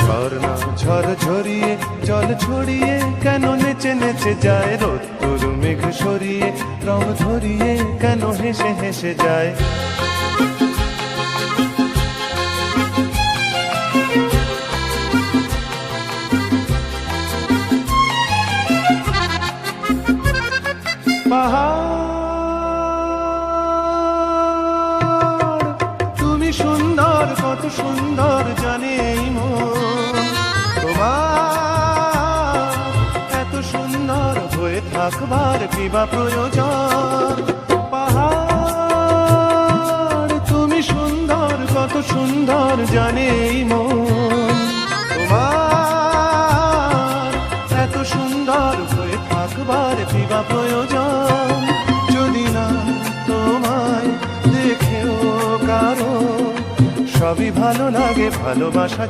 ঝর্ণা ঝড় ঝরিয়ে জল ছড়িয়ে কেন নেচে নেচে যায়, রোদ্দুর মেঘ সরিয়ে রং ধরিয়ে কেন হেসে হেসে যায়। পাহাড় তুমি সুন্দর, কত সুন্দর জানে এই মন, তোমার এত সুন্দর হয়ে থাকবার কিবা প্রয়োজন। পাহাড় তুমি সুন্দর, কত সুন্দর জানে এই মন, তোমার এত সুন্দর হয়ে থাকবার কিবা প্রয়োজন। যদি না তোমায় দেখেও কারো সবই ভালো লাগে, ভালোবাসা